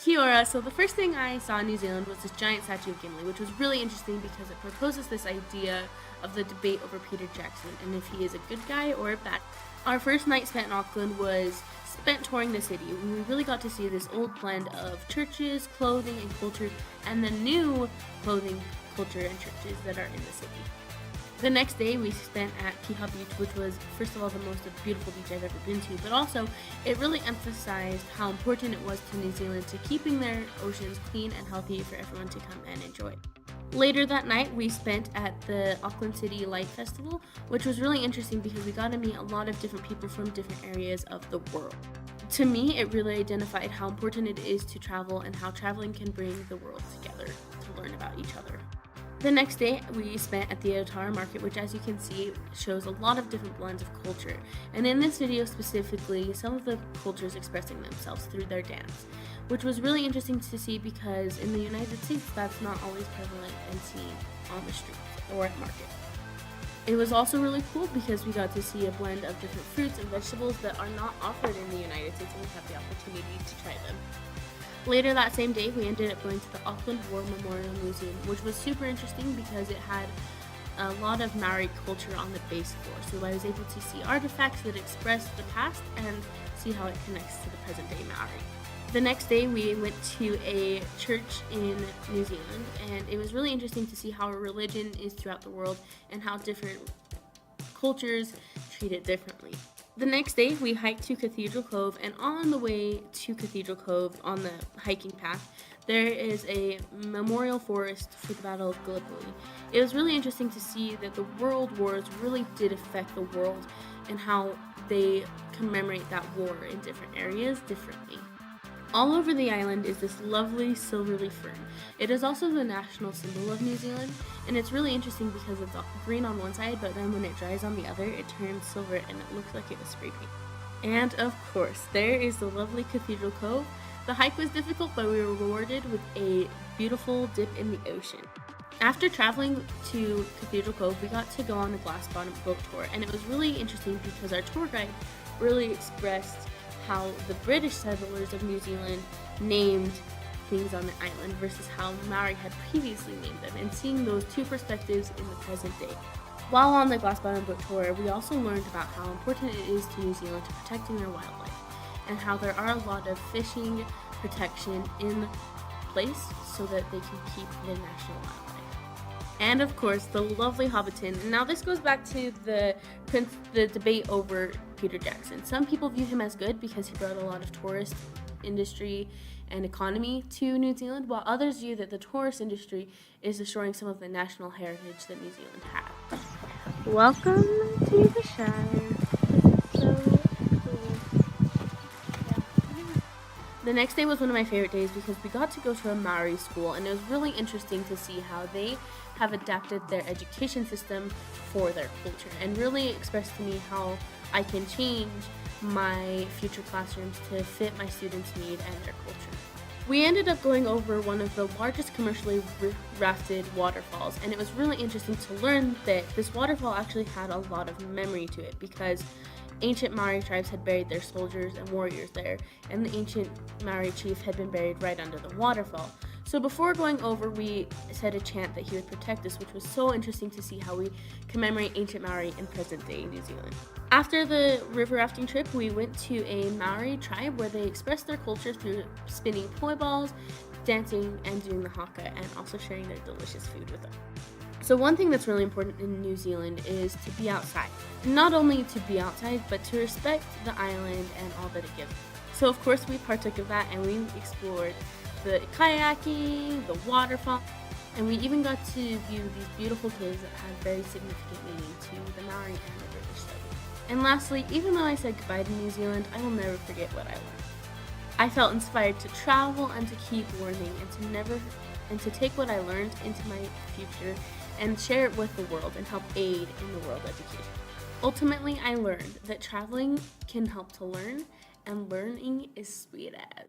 Kia ora. So the first thing I saw in New Zealand was this giant statue of Gimli, which was really interesting because it proposes this idea of the debate over Peter Jackson and if he is a good guy or a bad. Our first night spent in Auckland was spent touring the city. We really got to see this old blend of churches, clothing, and culture, and the new clothing, culture, and churches that are in the city. The next day we spent at Piha Beach, which was, first of all, the most beautiful beach I've ever been to, but also it really emphasized how important it was to New Zealand to keeping their oceans clean and healthy for everyone to come and enjoy. Later that night, we spent at the Auckland City Light Festival, which was really interesting because we got to meet a lot of different people from different areas of the world. To me, it really identified how important it is to travel and how traveling can bring the world together to learn about each other. The next day, we spent at the Otara Market, which, as you can see, shows a lot of different blends of culture. And in this video specifically, some of the cultures expressing themselves through their dance, which was really interesting to see because in the United States, that's not always prevalent and seen on the streets or at market. It was also really cool because we got to see a blend of different fruits and vegetables that are not offered in the United States, and we had the opportunity to try them. Later that same day, we ended up going to the Auckland War Memorial Museum, which was super interesting because it had a lot of Maori culture on the base floor. So I was able to see artifacts that express the past and see how it connects to the present day Maori. The next day, we went to a church in New Zealand, and it was really interesting to see how a religion is throughout the world and how different cultures treat it differently. The next day, we hiked to Cathedral Cove, and on the way to Cathedral Cove, on the hiking path, there is a memorial forest for the Battle of Gallipoli. It was really interesting to see that the world wars really did affect the world and how they commemorate that war in different areas differently. All over the island is this lovely silvery fern. It is also the national symbol of New Zealand, and it's really interesting because it's green on one side, but then when it dries on the other, it turns silver and it looks like it was spray paint. And of course, there is the lovely Cathedral Cove. The hike was difficult, but we were rewarded with a beautiful dip in the ocean. After traveling to Cathedral Cove, we got to go on a glass bottom boat tour, and it was really interesting because our tour guide really expressed how the British settlers of New Zealand named things on the island versus how Maori had previously named them, and seeing those two perspectives in the present day. While on the glass bottom boat tour, we also learned about how important it is to New Zealand to protecting their wildlife, and how there are a lot of fishing protection in place so that they can keep the national wildlife. And of course, the lovely Hobbiton. Now this goes back to the debate over Peter Jackson. Some people view him as good because he brought a lot of tourist industry and economy to New Zealand, while others view that the tourist industry is destroying some of the national heritage that New Zealand has. Welcome to the Shire. So cool. The next day was one of my favorite days because we got to go to a Maori school, and it was really interesting to see how they have adapted their education system for their culture and really expressed to me how I can change my future classrooms to fit my students' need and their culture. We ended up going over one of the largest commercially rafted waterfalls, and it was really interesting to learn that this waterfall actually had a lot of memory to it because ancient Maori tribes had buried their soldiers and warriors there, and the ancient Maori chief had been buried right under the waterfall. So before going over, we said a chant that he would protect us, which was so interesting to see how we commemorate ancient Maori in present-day New Zealand. After the river rafting trip, we went to a Maori tribe where they expressed their culture through spinning poi balls, dancing, and doing the haka, and also sharing their delicious food with us. So one thing that's really important in New Zealand is to be outside. Not only to be outside, but to respect the island and all that it gives. So of course we partook of that, and we explored the kayaking, the waterfall, and we even got to view these beautiful caves that had very significant meaning to the Maori and the British settlers. And lastly, even though I said goodbye to New Zealand, I will never forget what I learned. I felt inspired to travel and to keep learning and to take what I learned into my future and share it with the world and help aid in the world education. Ultimately, I learned that traveling can help to learn, and learning is sweet as.